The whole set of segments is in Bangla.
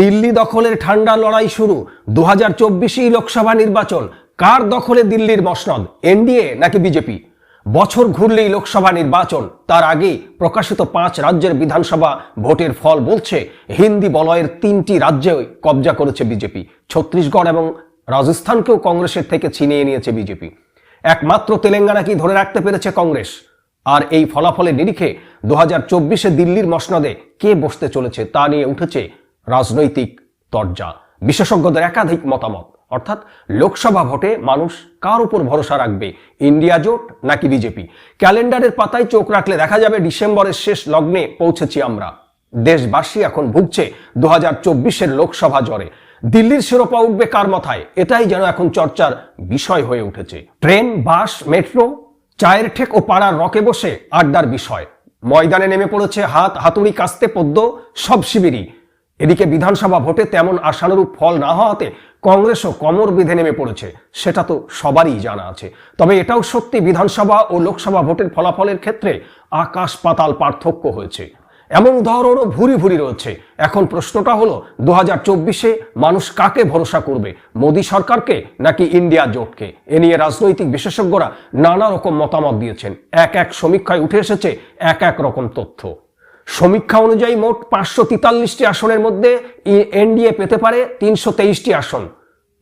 দিল্লি দখলের ঠান্ডা লড়াই শুরু। 2024 লোকসভা নির্বাচন। কার দখলে দিল্লির মসনদ, এনডিএ নাকি বিজেপি? বছর ঘুরলেই লোকসভা নির্বাচন। তার আগেই প্রকাশিত 5 রাজ্যের বিধানসভা ভোটের ফল বলছে হিন্দি বলয়ের 3টি রাজ্যে কবজা করেছে বিজেপি। ছত্তিশগড় এবং রাজস্থানকেও কংগ্রেসের থেকে ছিনিয়ে নিয়েছে বিজেপি। একমাত্র তেলেঙ্গানাকেই ধরে রাখতে পেরেছে কংগ্রেস। আর এই ফলাফলের নিরিখে 2024 দিল্লির মসনদে কে বসতে চলেছে তা নিয়ে উঠেছে রাজনৈতিক তরজা। বিশেষজ্ঞদের একাধিক মতামত। অর্থাৎ লোকসভা ভোটে মানুষ কার উপর ভরসা রাখবে, ইন্ডিয়া জোট নাকি বিজেপি? ক্যালেন্ডারের পাতায় চোখ রাখলে দেখা যাবে ডিসেম্বরের শেষ লগ্নে পৌঁছেছি আমরা। দেশবাসী এখন ভুগছে 2024 লোকসভা জ্বরে। দিল্লির শিরোপা উঠবে কার মাথায়, এটাই যেন এখন চর্চার বিষয় হয়ে উঠেছে। ট্রেন, বাস, মেট্রো, চায়ের ঠেক ও পাড়ার রকে বসে আড্ডার বিষয়। ময়দানে নেমে পড়েছে হাতুড়ি কাস্তে পদ্য সব শিবিরই। এদিকে বিধানসভা ভোটে তেমন আশানুরূপ ফল না হওয়াতে কংগ্রেসও কোমর বেঁধে নেমে পড়েছে, সেটা তো সবারই জানা আছে। তবে এটাও সত্যি, বিধানসভা ও লোকসভা ভোটের ফলাফলের ক্ষেত্রে আকাশ পাতাল পার্থক্য হয়েছে। এমন উদাহরণও ভুরি ভুরি রয়েছে। এখন প্রশ্নটা হলো 2024 মানুষ কাকে ভরসা করবে, মোদী সরকারকে নাকি ইন্ডিয়া জোটকে? এ নিয়ে রাজনৈতিক বিশেষজ্ঞরা নানা রকম মতামত দিয়েছেন। এক এক সমীক্ষায় উঠে এসেছে এক এক রকম তথ্য। সমীক্ষা অনুযায়ী মোট 543টি আসনের মধ্যে এনডিএ পেতে পারে 323টি আসন,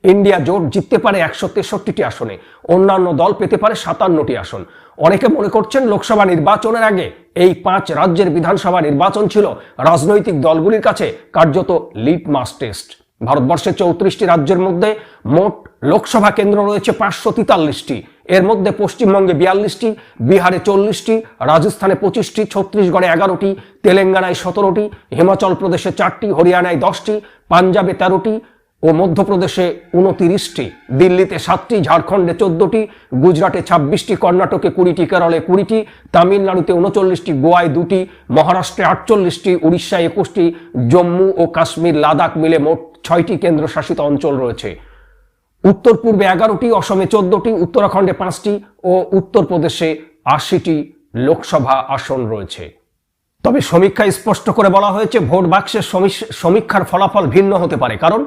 ইন্ডিয়া জোট জিততে পারে 163টি আসনে, অন্যান্য দল পেতে পারে 57টি আসন। অনেকে মনে করছেন লোকসভা নির্বাচনের আগে এই 5 রাজ্যের বিধানসভা নির্বাচন ছিল রাজনৈতিক দলগুলির কাছে কার্যত লিটমাস টেস্ট। ভারতবর্ষের 34টি রাজ্যের মধ্যে মোট লোকসভা কেন্দ্র রয়েছে 543টি। এর মধ্যে পশ্চিমবঙ্গে 42টি, বিহারে 40টি, রাজস্থানে 25টি, ছত্তিশগড়ে 11টি, তেলেঙ্গানায় 17টি, হিমাচল প্রদেশে 4টি, হরিয়ানায় 10টি, পাঞ্জাবে 13টি ও মধ্যপ্রদেশে 29টি, দিল্লিতে 7টি, ঝাড়খণ্ডে 14টি, গুজরাটে 26টি, কর্ণাটকে 20টি, কেরলে 20টি, তামিলনাড়ুতে 39টি, গোয়ায় 2টি, মহারাষ্ট্রে 48টি, উড়িষ্যায় 21টি, জম্মু ও কাশ্মীর, লাদাখ মিলে মোট 6টি কেন্দ্রশাসিত অঞ্চল রয়েছে। উত্তর পূর্বে 11টি, অসমে 14টি, উত্তরাখণ্ডে 5টি ও উত্তরপ্রদেশে 80টি লোকসভা আসন রয়েছে। তবে সমীক্ষায় স্পষ্ট করে বলা হয়েছে ভোট বাক্সের সমীক্ষার ফলাফল ভিন্ন হতে পারে, কারণ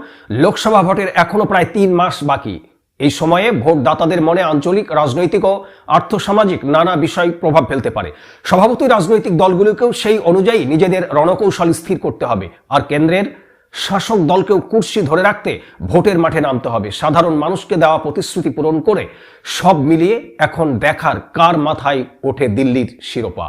লোকসভা ভোটের এখনো প্রায় 3 মাস বাকি। এই সময়ে ভোটদাতাদের মনে আঞ্চলিক, রাজনৈতিক ও আর্থসামাজিক নানা বিষয় প্রভাব ফেলতে পারে। স্বভাবতই রাজনৈতিক দলগুলোকেও সেই অনুযায়ী নিজেদের রণকৌশল স্থির করতে হবে, আর কেন্দ্রের শাসক দলকেও কুর্সি ধরে রাখতে ভোটের মাঠে নামতে হবে। সাধারণ মানুষকে দেওয়া প্রতিশ্রুতি পূরণ করে সব মিলিয়ে এখন দেখার কার মাথায় ওঠে দিল্লির শিরোপা।